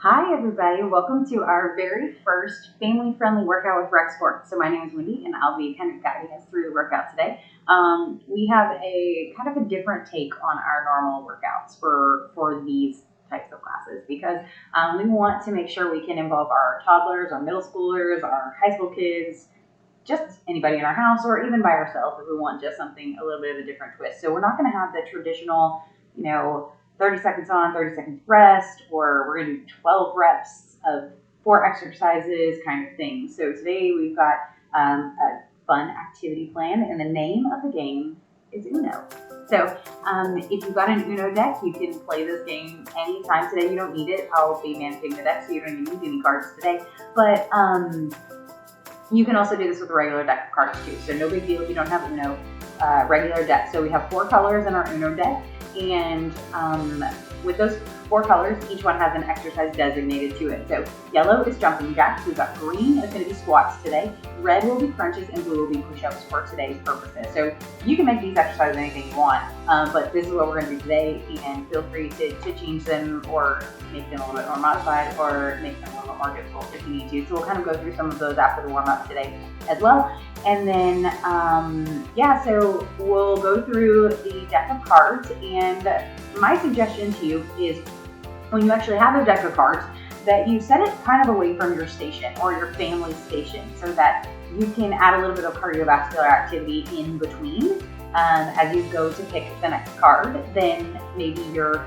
Hi everybody, welcome to our very first family-friendly workout with Rexport. So my name is Wendy and I'll be kind of guiding us through the workout today. We have a kind of a different take on our normal workouts for these types of classes because we want to make sure we can involve our toddlers, our middle schoolers, our high school kids, just anybody in our house or even by ourselves if we want just something a little bit of a different twist. So we're not going to have the traditional, 30 seconds on, 30 seconds rest, or we're going to do 12 reps of 4 exercises kind of thing. So today we've got a fun activity plan, and the name of the game is Uno. So if you've got an Uno deck, you can play this game anytime today. You don't need it. I'll be managing the deck, so you don't even need any cards today. But you can also do this with a regular deck of cards too. So no big deal if you don't have Uno regular deck. So we have 4 colors in our Uno deck. And with those 4 colors, each one has an exercise designated to it. So yellow is jumping jacks. We've got green is going to be squats today. Red will be crunches and blue will be push-ups for today's purposes. So you can make these exercises anything you want, but this is what we're going to do today. And feel free to change them or make them a little bit more modified or make them a little bit more difficult if you need to. So we'll kind of go through some of those after the warm-up today as well. And then, so we'll go through the deck of cards. And my suggestion to you is when you actually have a deck of cards, that you set it kind of away from your station or your family station so that you can add a little bit of cardiovascular activity in between. As you go to pick the next card, then maybe you're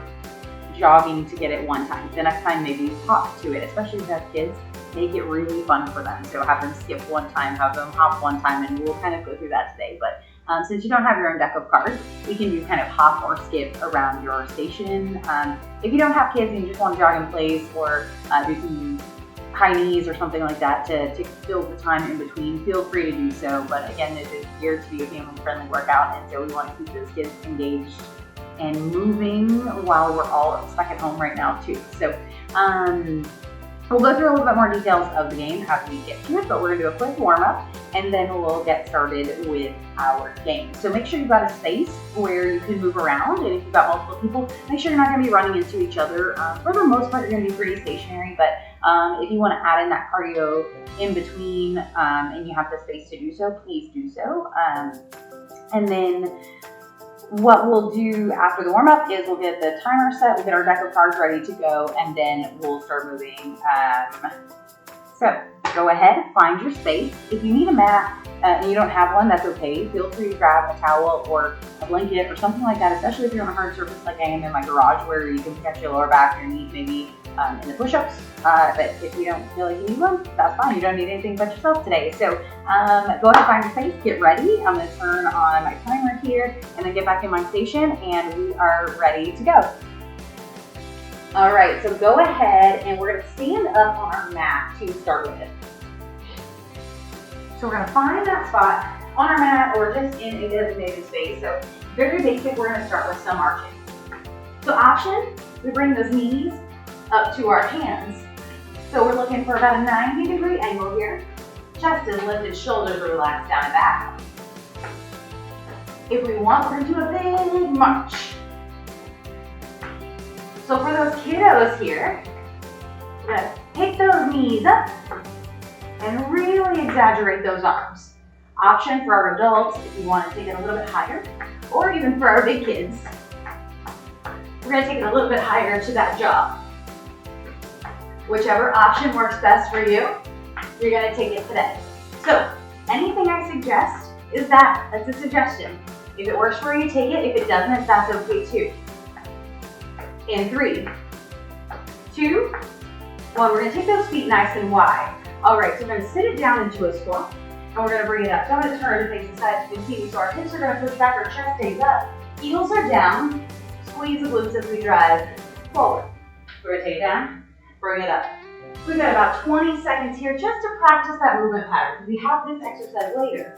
jogging to get it one time. The next time, maybe you hop to it, especially if you have kids. Make it really fun for them. So have them skip one time, have them hop one time, and we'll kind of go through that today. But since you don't have your own deck of cards, we can do kind of hop or skip around your station. If you don't have kids and you just want to jog in place or do some high knees or something like that to fill the time in between, feel free to do so. But again, this is geared to be a family-friendly workout, and so we want to keep those kids engaged and moving while we're all stuck at home right now too. So we'll go through a little bit more details of the game as we get to it, but we're going to do a quick warm-up and then we'll get started with our game. So make sure you've got a space where you can move around, and if you've got multiple people, make sure you're not going to be running into each other. For the most part, you're going to be pretty stationary, but if you want to add in that cardio in between and you have the space to do so, please do so. And then what we'll do after the warm-up is we'll get the timer set, we'll get our deck of cards ready to go, and then we'll start moving. So go ahead, find your space. If you need a mat and you don't have one, that's okay. Feel free to grab a towel or a blanket or something like that, especially if you're on a hard surface like I am in my garage where you can catch your lower back, your knees maybe in the push-ups. But if you don't feel like you need one, that's fine. You don't need anything but yourself today. So go ahead, find your space, get ready. I'm going to turn on my timer here and then get back in my station, and we are ready to go. All right, so go ahead and we're going to stand up on our mat to start with. So we're going to find that spot on our mat or just in a designated space. So very basic, we're going to start with some arching. So option, we bring those knees up to our hands. So we're looking for about a 90-degree angle here. Chest is lifted, shoulders relaxed down and back. If we want, we're going to do a big march. So for those kiddos here, we're going to pick those knees up and really exaggerate those arms. Option for our adults if you want to take it a little bit higher, or even for our big kids. We're going to take it a little bit higher to that jaw. Whichever option works best for you, you're going to take it today. So anything I suggest is that's a suggestion. If it works for you, take it. If it doesn't, that's okay too. In 3, 2, 1, we're going to take those feet nice and wide. All right, so we're going to sit it down into a squat, and we're going to bring it up. So I'm going to turn to face the side. You can see, so our hips are going to push back, our chest stays up. Heels are down. Squeeze the glutes as we drive forward. We're going to take it down, bring it up. We've got about 20 seconds here just to practice that movement pattern. We have this exercise later.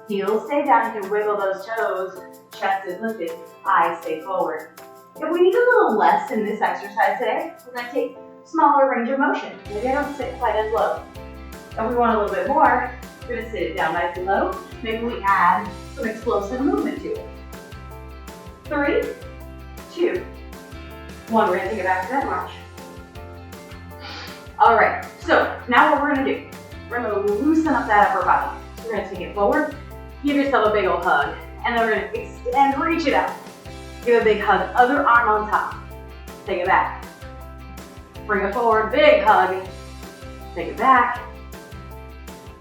Heels stay down, you can wiggle those toes. Chest is lifted, eyes stay forward. If we need a little less in this exercise today, we're going to take smaller range of motion. Maybe I don't sit quite as low. If we want a little bit more, we're going to sit it down nice and low. Maybe we add some explosive movement to it. 3, 2, 1. We're going to take it back to that march. All right, so now what we're gonna do, we're gonna loosen up that upper body. We're gonna take it forward, give yourself a big old hug, and then we're gonna extend, reach it out. Give a big hug, other arm on top. Take it back. Bring it forward, big hug. Take it back.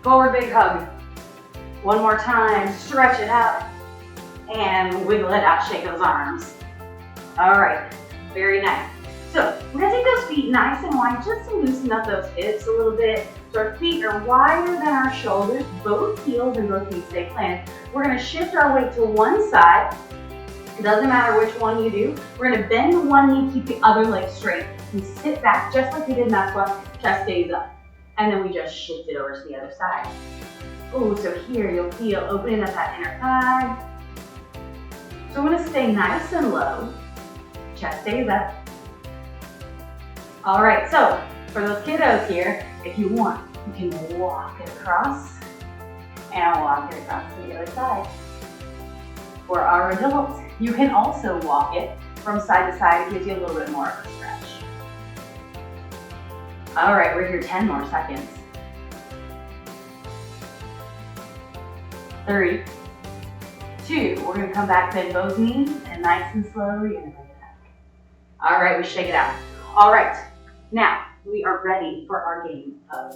Forward, big hug. One more time, stretch it out. And wiggle it out, shake those arms. All right, very nice. So we're gonna take those feet nice and wide just to loosen up those hips a little bit. So our feet are wider than our shoulders, both heels and both knees stay planted. We're gonna shift our weight to one side. It doesn't matter which one you do. We're gonna bend one knee, keep the other leg straight. We sit back just like we did in that squat, chest stays up. And then we just shift it over to the other side. Ooh, so here you'll feel opening up that inner thigh. So we're gonna stay nice and low. Chest stays up. All right, so for those kiddos here, if you want, you can walk it across and walk it across to the other side. For our adults, you can also walk it from side to side. It gives you a little bit more of a stretch. All right, we're here 10 more seconds. 3, 2, we're gonna come back, bend both knees, and nice and slowly, and bring it back. All right, we shake it out. All right, now we are ready for our game of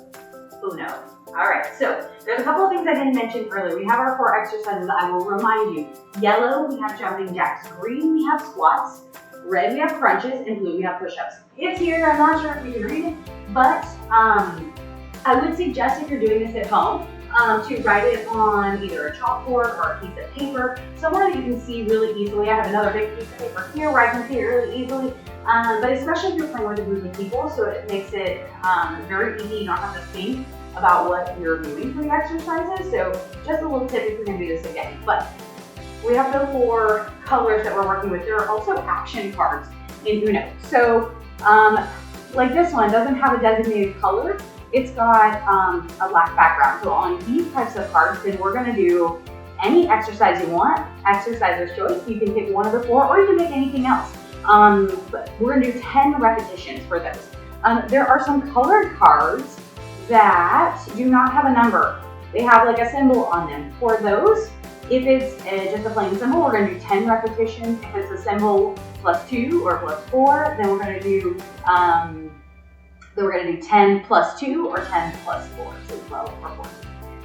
Uno. All right, so there's a couple of things I didn't mention earlier. We have our 4 exercises that I will remind you. Yellow, we have jumping jacks. Green, we have squats. Red, we have crunches. And blue, we have push-ups. It's here, I'm not sure if you can read it, but I would suggest if you're doing this at home, to write it on either a chalkboard or a piece of paper, somewhere that you can see really easily. I have another big piece of paper here where I can see it really easily, but especially if you're playing with a group of people, so it makes it very easy. You don't have to think about what you're doing for the exercises. So just a little tip if you're going to do this again. But we have the 4 colors that we're working with. There are also action cards in Uno. So like this one doesn't have a designated color. It's got a black background. So on these types of cards, then we're gonna do any exercise you want, exerciser's choice. You can pick one of the 4 or you can pick anything else. But we're gonna do 10 repetitions for those. There are some colored cards that do not have a number. They have like a symbol on them. For those, if it's just a plain symbol, we're gonna do 10 repetitions. If it's a symbol plus 2 or plus 4, then we're gonna do 10 plus 2 or 10 plus 4, so 12 or 14.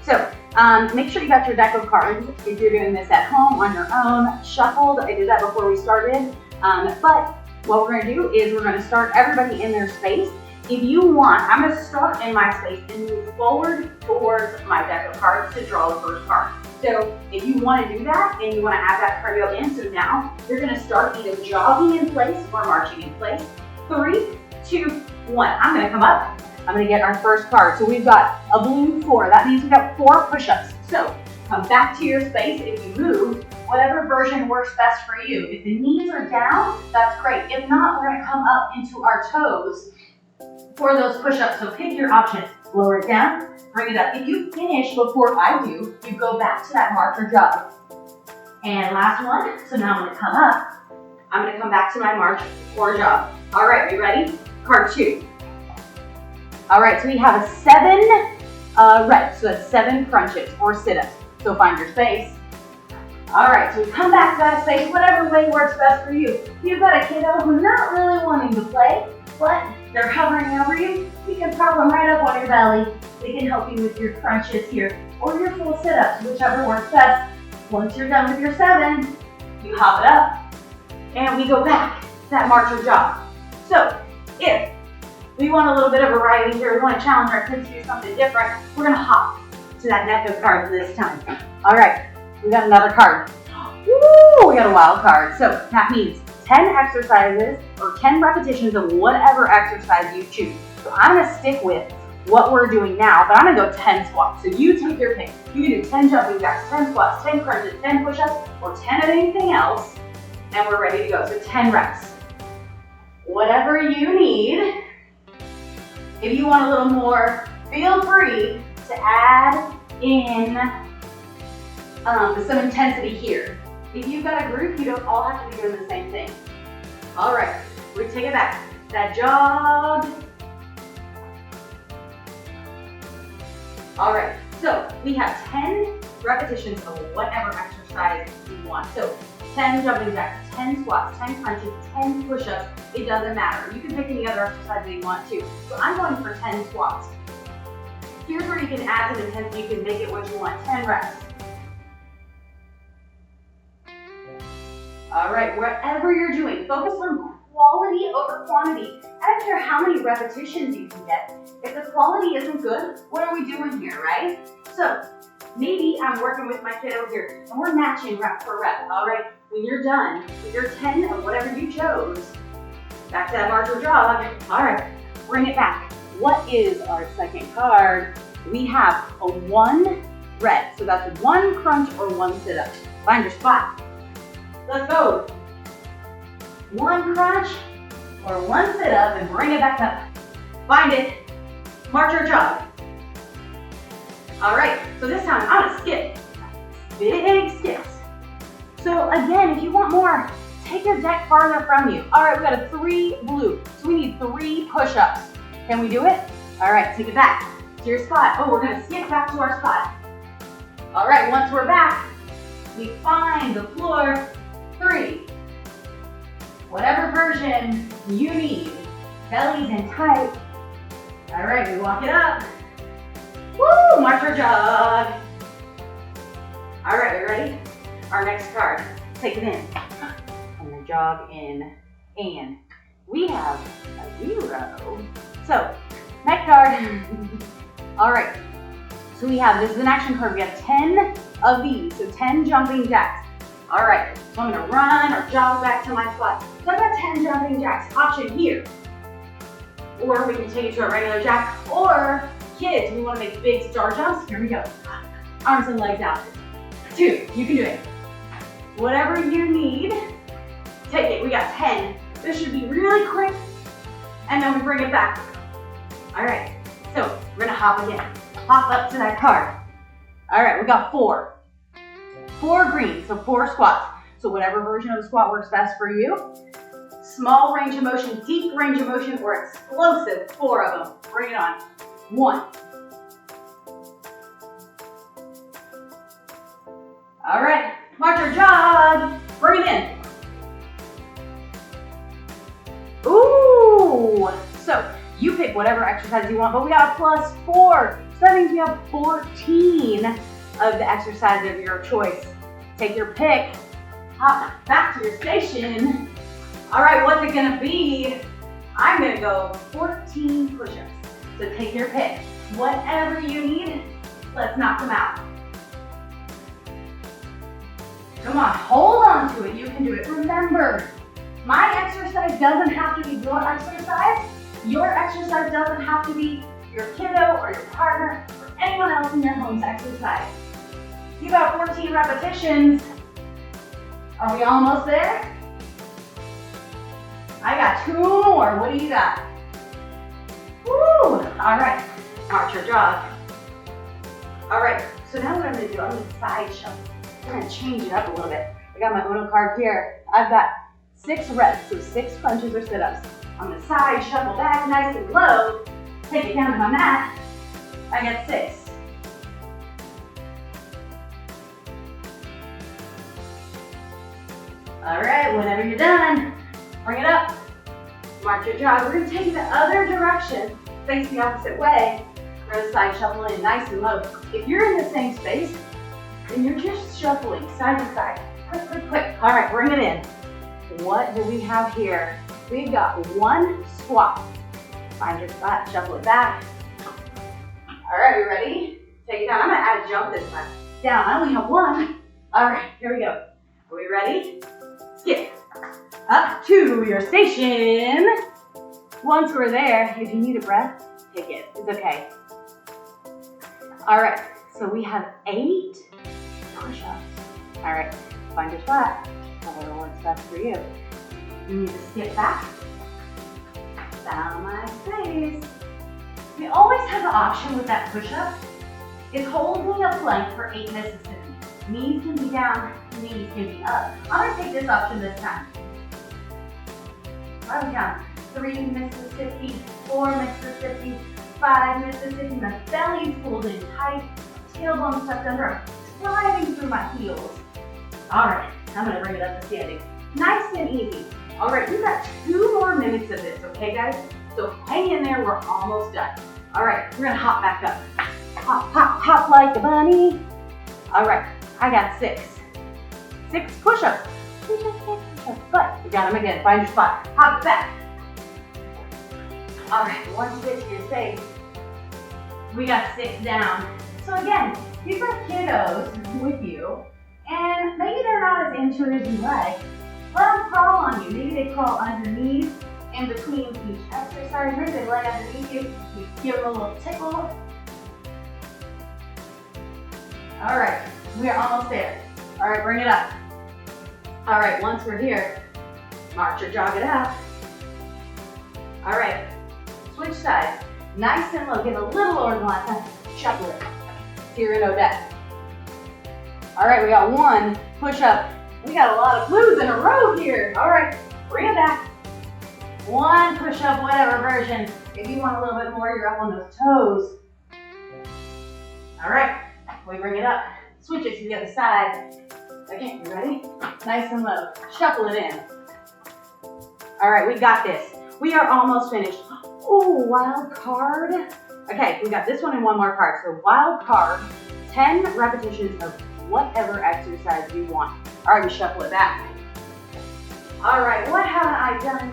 So make sure you got your deck of cards if you're doing this at home on your own, shuffled. I did that before we started, but what we're gonna do is we're gonna start everybody in their space. If you want, I'm gonna start in my space and move forward towards my deck of cards to draw the first card. So if you wanna do that and you wanna add that cardio in, so now you're gonna start either jogging in place or marching in place. 3, 2, 1. I'm gonna come up. I'm gonna get our first card. So we've got a blue 4. That means we've got 4 push-ups. So come back to your space. If you move, whatever version works best for you. If the knees are down, that's great. If not, we're gonna come up into our toes for those push-ups. So pick your option. Lower it down, bring it up. If you finish before I do, you go back to that march or jog. And last one. So now I'm gonna come up. I'm gonna come back to my march or jog. All right, you ready? Card 2. All right, so we have a 7 reps, so that's 7 crunches or sit-ups. So find your space. All right, so we come back to that space, whatever way works best for you. If you've got a kiddo who's not really wanting to play, but they're hovering over you, you can prop them right up on your belly. They can help you with your crunches here or your full sit-ups, whichever works best. Once you're done with your 7, you hop it up and we go back to that march or jog. So if we want a little bit of variety here, we want to challenge our kids to do something different, we're going to hop to that deck of cards this time. All right, we got another card. Woo, we got a wild card. So that means 10 exercises or 10 repetitions of whatever exercise you choose. So I'm going to stick with what we're doing now, but I'm going to go 10 squats. So you take your pick. You can do 10 jumping jacks, 10 squats, 10 crunches, 10 push-ups, or 10 of anything else, and we're ready to go. So 10 reps. Whatever you need. If you want a little more, feel free to add in some intensity here. If you've got a group, you don't all have to be doing the same thing. All right, we take it back. That jog, All right, so we have 10 repetitions of whatever exercise you want. So 10 jumping jacks, 10 squats, 10 crunches, 10 push-ups. It doesn't matter. You can pick any other exercise that you want to. So I'm going for 10 squats. Here's where you can add to the intensity. You can make it what you want. 10 reps. All right, wherever you're doing, focus on quality over quantity. I don't care how many repetitions you can get. If the quality isn't good, what are we doing here, right? So maybe I'm working with my kiddo here and we're matching rep for rep. All right, when you're done with your 10 of whatever you chose, back to that march or jog. All right, bring it back. What is our second card? We have a 1 red. So that's 1 crunch or 1 sit-up. Find your spot. Let's go. 1 crunch or 1 sit-up and bring it back up. Find it. March or jog. All right, so this time I'm gonna skip. Big skips. So again, if you want more, take your deck farther from you. All right, we got a 3 blue. So we need 3 push-ups. Can we do it? All right, take it back to your spot. Oh, we're gonna skip back to our spot. All right, once we're back, we find the floor. 3. Whatever version you need. Belly's in tight. All right, we walk it up. Woo, march or jog. All right, we ready? Our next card, take it in. I'm gonna jog in, and we have a 0. So, next card. All right, so we have, this is an action card. We have 10 of these, so 10 jumping jacks. All right, so I'm gonna run or jog back to my spot. So I've got 10 jumping jacks, option here. Or we can take it to a regular jack, or kids, we wanna make big star jumps. Here we go. Arms and legs out. 2, you can do it. Whatever you need, take it. We got 10. This should be really quick, and then we bring it back. All right, so we're gonna hop again. Hop up to that card. All right, we got 4. 4 green, so 4 squats. So whatever version of the squat works best for you. Small range of motion, deep range of motion, or explosive, 4 of them. Bring it on. 1. All right, march or jog. Bring it in. Ooh, so you pick whatever exercise you want, but we got a +4. So that means we have 14 of the exercise of your choice. Take your pick, hop back to your station. All right, what's it gonna be? I'm gonna go 14 push-ups. So take your pick. Whatever you need, let's knock them out. Come on, hold on to it, you can do it. Remember, my exercise doesn't have to be your exercise. Your exercise doesn't have to be your kiddo or your partner or anyone else in your home's exercise. You got 14 repetitions. Are we almost there? I got 2 more. What do you got? Woo! All right, march or jog. All right, so now what I'm gonna do, I'm gonna side shuffle. I'm gonna change it up a little bit. I got my Uno card here. I've got 6 reps, so 6 crunches or sit-ups. I'm gonna side shuffle back nice and low. Take it down to my mat. I got 6. All right, whenever you're done, bring it up. March or jog. We're gonna take it the other direction, face the opposite way. We're gonna side shuffle in nice and low. If you're in the same space, then you're just shuffling side to side. Quick, quick, quick. All right, bring it in. What do we have here? We've got 1 squat. Find your spot, shuffle it back. All right, we ready? Take it down. I'm gonna add a jump this time. Down, I only have 1. All right, here we go. Are we ready? Skip. Up to your station. Once we're there, if you need a breath, take it. It's okay. All right, so we have 8 push-ups. All right, find your spot. Whatever works best for you. You need to skip back. Found my space. We always have the option with that push-up is holding a plank for 8 Mississippi. Knees can be down, knees can be up. I'm gonna take this option this time. I'm down. 3 Mississippi, 4 Mississippi, 5 Mississippi. My belly's pulled in tight, tailbone tucked under. I'm sliding through my heels. All right, I'm gonna bring it up to standing. Nice and easy. All right, we've got 2 more minutes of this, okay guys? So hang in there, we're almost done. All right, we're gonna hop back up. Hop, hop, hop like a bunny. All right, I got 6. 6 push-ups. But we got them again. Find your spot. Hop it back. All right, once you get to your space, we got 6 down. So again, you've got kiddos with you, and maybe they're not as into it as you like. Let them crawl on you. Maybe they crawl underneath, in between each exercise. Maybe they lay underneath you. You give them a little tickle. All right, we are almost there. All right, bring it up. All right, once we're here, march or jog it out. All right, switch sides. Nice and low, get a little lower than last time. Shuffle it. So you're in Odette. All right, we got 1 push up. We got a lot of blues in a row here. All right, bring it back. 1 push up, whatever version. If you want a little bit more, you're up on those toes. All right, we bring it up. Switch it to the other side. Okay, you ready? Nice and low. Shuffle it in. All right, we got this. We are almost finished. Oh, wild card. Okay, we got this one and 1 more card. So wild card, 10 repetitions of whatever exercise you want. All right, we shuffle it back. All right, what haven't I done?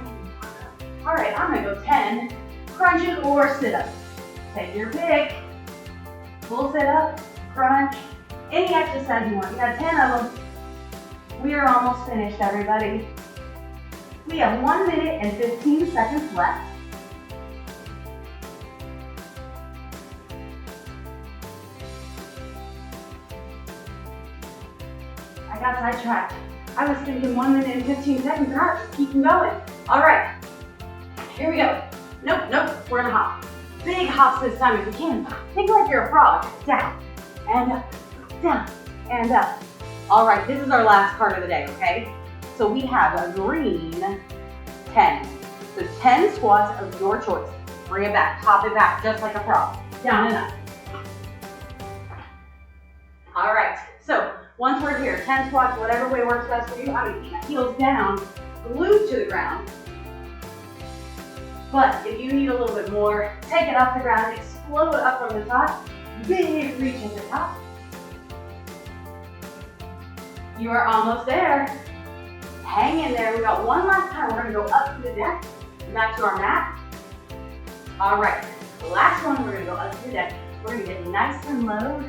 All right, I'm gonna go 10 crunches or sit-ups. Take your pick. Full sit-up, crunch, any exercise you want. You got 10 of them. We are almost finished, everybody. We have 1 minute and 15 seconds left. I got sidetracked. I was thinking 1 minute and 15 seconds, and I was just keeping going. All right, here we go. Nope, we're gonna hop. Big hops this time if you can. Think like you're a frog. Down, and up, down, and up. All right, this is our last part of the day, okay? So we have a green 10. So 10 squats of your choice. Bring it back, hop it back, just like a frog. Down and up. All right, so once we're here, 10 squats, whatever way works best for you. I'm gonna keep my heels down, glued to the ground. But if you need a little bit more, take it off the ground, explode up from the top. Big reach at the top. You are almost there. Hang in there. We got 1 last time. We're gonna go up to the deck, back to our mat. All right, the last one, we're gonna go up to the deck. We're gonna get nice and low.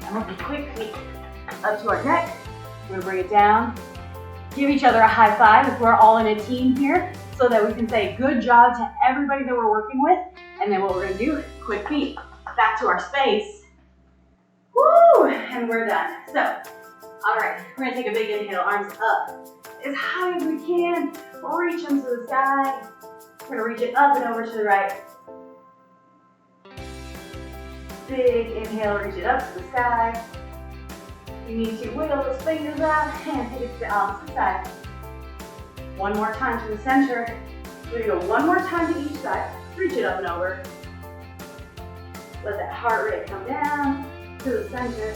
And we'll be quick feet up to our deck. We're gonna bring it down. Give each other a high five if we're all in a team here, so that we can say good job to everybody that we're working with. And then what we're gonna do, quick feet, back to our space. Woo, and we're done. So, all right, we're gonna take a big inhale, arms up as high as we can. Reach them to the sky. We're gonna reach it up and over to the right. Big inhale, reach it up to the sky. You need to wiggle those fingers out and take it to the opposite side. 1 more time to the center. We're gonna go 1 more time to each side. Reach it up and over. Let that heart rate come down to the center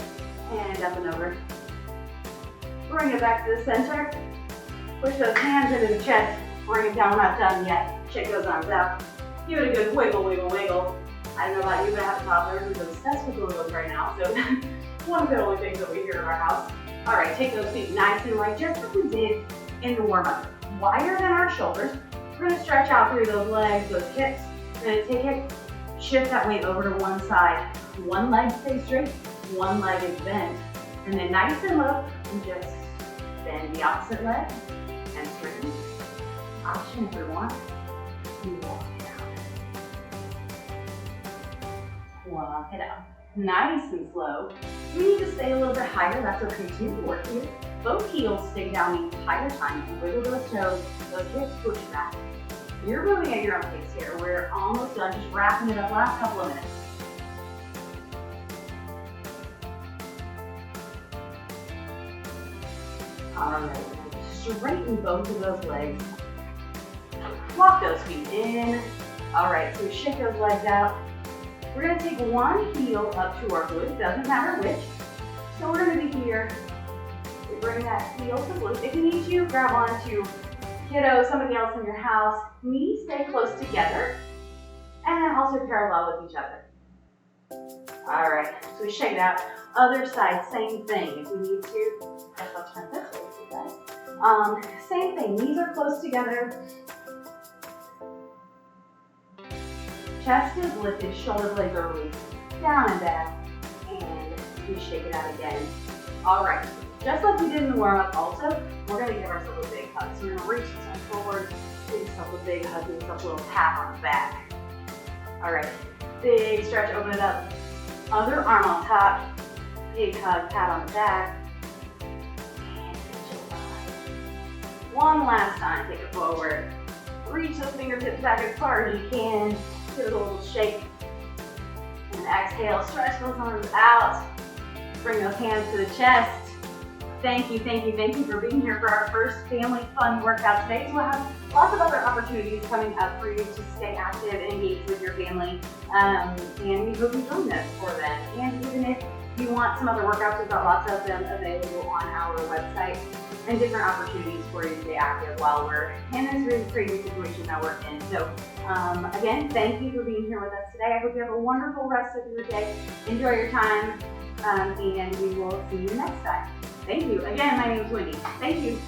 and up and over. Bring it back to the center. Push those hands into the chest. Bring it down, we're not done yet. Shake those arms out. Give it a good wiggle, wiggle, wiggle. I don't know about you, but I have a toddler who's obsessed with wiggles right now, so one of the only things that we hear in our house. All right, take those feet nice and light, just like we did in the warm-up. Wider than our shoulders. We're gonna stretch out through those legs, those hips. We're gonna take it, shift that weight over to one side. One leg stays straight, one leg is bent. And then nice and low, and just bend the opposite leg and straighten. Option if we want, you walk it out. Walk it out. Nice and slow. We need to stay a little bit higher, that's okay too. Work here. Both heels stay down the entire time. Wiggle those toes, those hips push back. You're moving at your own pace here. We're almost done, just wrapping it up, last couple of minutes. All right, straighten both of those legs. Walk those feet in. All right, so we shake those legs out. We're gonna take one heel up to our glute, doesn't matter which. So we're gonna be here. We bring that heel to glute. If you need to, grab onto kiddo, somebody else in your house. Knees stay close together and then also parallel with each other. All right, so we shake it out. Other side, same thing. If we need to, I'll turn this way for you guys. Same thing, knees are close together. Chest is lifted, shoulder blades are released. Down and down, and we shake it out again. All right, just like we did in the warm-up also, we're gonna give ourselves a big hug. So you're gonna reach yourself forward, give yourself a big hug, give yourself a little tap on the back. All right, big stretch, open it up. Other arm on top, big hug, pat on the back. And one last time, take it forward. Reach those fingertips back as far as you can. Give it a little shake. And exhale, stretch those arms out. Bring those hands to the chest. Thank you for being here for our first family fun workout today. So we'll have lots of other opportunities coming up for you to stay active and engage with your family. And we hope you join us for them. And even if you want some other workouts, we've got lots of them available on our website and different opportunities for you to stay active while we're in this really crazy situation that we're in. So again, thank you for being here with us today. I hope you have a wonderful rest of your day. Enjoy your time, and we will see you next time. Thank you. Again, my name is Wendy. Thank you.